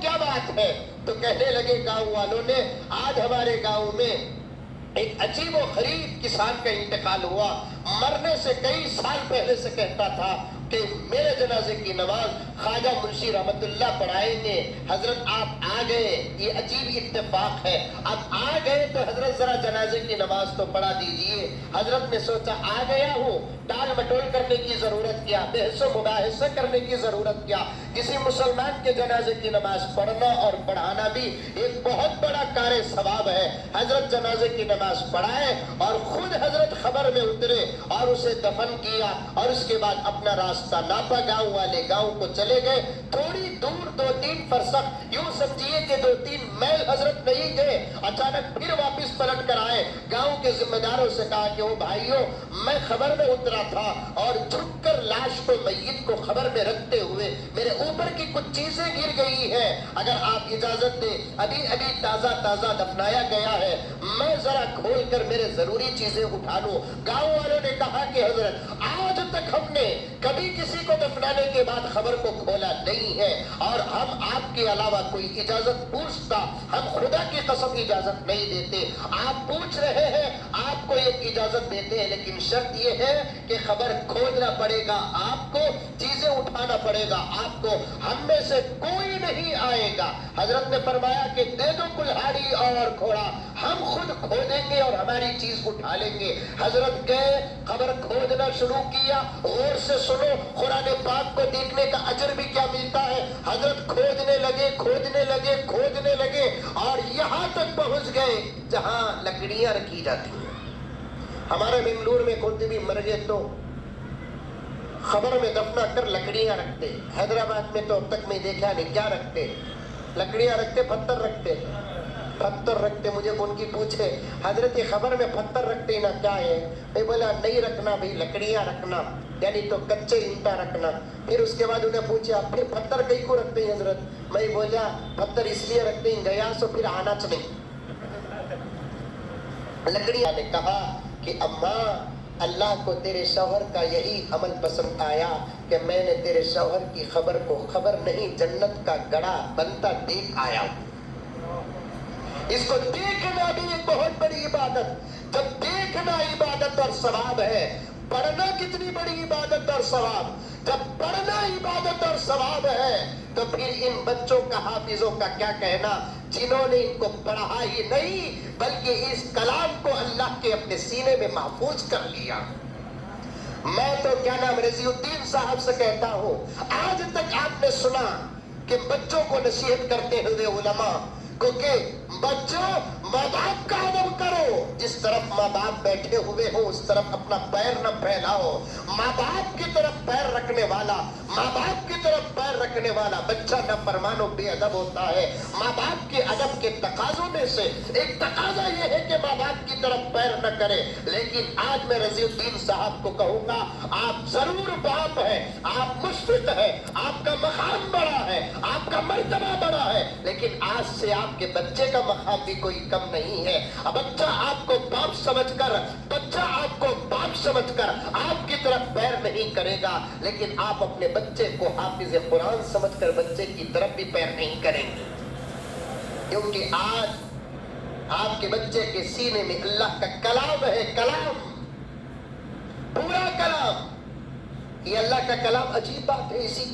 کیا بات ہے؟ تو کہنے لگے گاؤں والوں نے آج ہمارے گاؤں میں ایک عجیب و غریب کسان کا انتقال ہوا، مرنے سے کئی سال پہلے سے کہتا تھا کہ میرے جنازے کی نماز خواجہ منشی رحمت اللہ پڑھائیں گے۔ حضرت آپ آ گئے، یہ عجیب اتفاق ہے، اب آ گئے تو حضرت ذرا جنازے کی نماز تو پڑھا دیجئے۔ حضرت نے سوچا آ گیا ہوں، ٹال مٹول کرنے کی ضرورت کیا، بحث و مباحثہ کرنے کی ضرورت کیا؟ کسی مسلمان کے جنازے کی نماز پڑھنا اور پڑھانا بھی ایک بہت بڑا کار ثواب ہے۔ حضرت جنازے کی نماز پڑھائے اور خود حضرت خبر میں اترے اور اسے دفن کیا، اور اس کے بعد اپنا راستہ ناپا، گاؤں والے گاؤں کو چلے گئے۔ تھوڑی دور 2-3 فرسخ، یوں سمجھیے کہ 2-3 میل حضرت نہیں گئے، اچانک پھر واپس پلٹ کر آئے، گاؤں کے ذمہ داروں سے کہا کہ او بھائیوں، میں خبر میں اترا تھا اور جھک کر لاش کو، میت کو خبر میں رکھتے ہوئے میرے اوپر کی کچھ چیزیں گر گئی ہیں، اگر آپ اجازت دیں، ابھی ابھی تازہ تازہ دفنایا گیا ہے، میں ذرا کھول کر میرے ضروری چیزیں اٹھا لوں۔ گاؤں والوں نے کہا کہ حضرت آج تک ہم نے کبھی کسی کو دفنانے کے بعد خبر کو کھولا نہیں ہے، اور ہم آپ کے علاوہ کوئی اجازت پوچھتا، ہم خدا کی قسم اجازت نہیں دیتے۔ آپ پوچھ رہے ہیں، آپ کو ایک اجازت دیتے ہیں، لیکن شرط یہ ہے کہ خبر کھولنا پڑے گا، آپ کو چیزیں اٹھانا پڑے گا، آپ کو، ہم میں سے کوئی نہیں آئے گا۔ حضرت نے فرمایا کہ دے دو کلہاڑی اور گھوڑا، ہم خود کھودیں گے اور ہماری چیز اٹھا لیں گے۔ حضرت گئے، خبر کھودنا شروع کیا، غور سے سنو، قرآن پاک کو دیکھنے کا اجر بھی کیا ملتا ہے۔ حضرت کھودنے لگے، کھودنے لگے، کھودنے لگے، اور یہاں تک پہنچ گئے جہاں لکڑیاں رکھی جاتی ہیں۔ ہمارے بنگلور میں کوئی بھی مر گئے تو خبر میں دفنا کر لکڑیاں رکھتے، حیدرآباد میں تو اب تک میں دیکھا نہیں کیا رکھتے، لکڑیاں رکھتے، پتھر رکھتے، پتھر رکھتے۔ مجھے ان کی پوچھے حضرت یہ خبر میں پتھر رکھتے نا کیا ہے؟ میں بولا نہیں رکھنا بھائی، لکڑیاں رکھنا، یعنی تو کچے اینٹا رکھنا۔ پھر اس کے بعد انہیں پوچھا پھر پتھر کئی کو رکھتے ہیں حضرت؟ میں بولا پتھر اس لیے رکھتے ہیں گیا سو پھر آنا چلیں۔ لکڑیاں نے کہا کہ اماں، اللہ کو تیرے شوہر کا یہی عمل پسند آیا کہ میں نے تیرے شوہر کی خبر کو خبر نہیں جنت کا گڑا بنتا دیکھ آیا ہوں۔ اس کو دیکھنا بھی ایک بہت بڑی عبادت، جب دیکھنا عبادت اور ثواب ہے، پڑھنا کتنی بڑی عبادت اور ثواب۔ جب پڑھنا عبادت اور ثواب ہے تو پھر ان بچوں کا، حافظوں کا کیا کہنا، جنہوں نے ان کو پڑھا ہی نہیں بلکہ اس کلام کو اللہ کے اپنے سینے میں محفوظ کر لیا۔ میں تو کیا نام رضی الدین صاحب سے کہتا ہوں، آج تک آپ نے سنا کہ بچوں کو نصیحت کرتے ہوئے علماء کو کہ بچوں ماں باپ کا ادب کرو، جس طرف ماں باپ بیٹھے ہوئے ہو اس طرف اپنا پیر نہ پھیلاؤ، ماں باپ کی طرف پیر رکھنے والا، ماں باپ کی طرف پیر رکھنے والا بچہ نافرمان و بے ادب ہوتا ہے۔ ماں باپ کے ادب کے تقاضوں میں سے ایک تقاضا یہ ہے کہ ماں باپ کی طرف پیر نہ کرے، لیکن آج میں رضی الدین صاحب کو کہوں گا آپ ضرور باپ ہیں، آپ مشفق ہیں، آپ کا مقام بڑا ہے، آپ کا مرتبہ بڑا ہے، لیکن آج سے آپ کے بچے کا مقام بھی کوئی کم نہیں ہے۔ بچہ آپ کو باپ سمجھ کر، بچہ آپ کو باپ سمجھ کر آپ کی طرف پیر نہیں کرے گا، لیکن آپ اپنے بچے کو حافظ قرآن سمجھ کر بچے کی طرف بھی پیر نہیں کریں گے، کیونکہ آج آپ کے بچے کے سینے میں اللہ کا کلام ہے، کلام، پورا کلام۔ یہ اللہ کا کلام عجیب بات ہے، اسی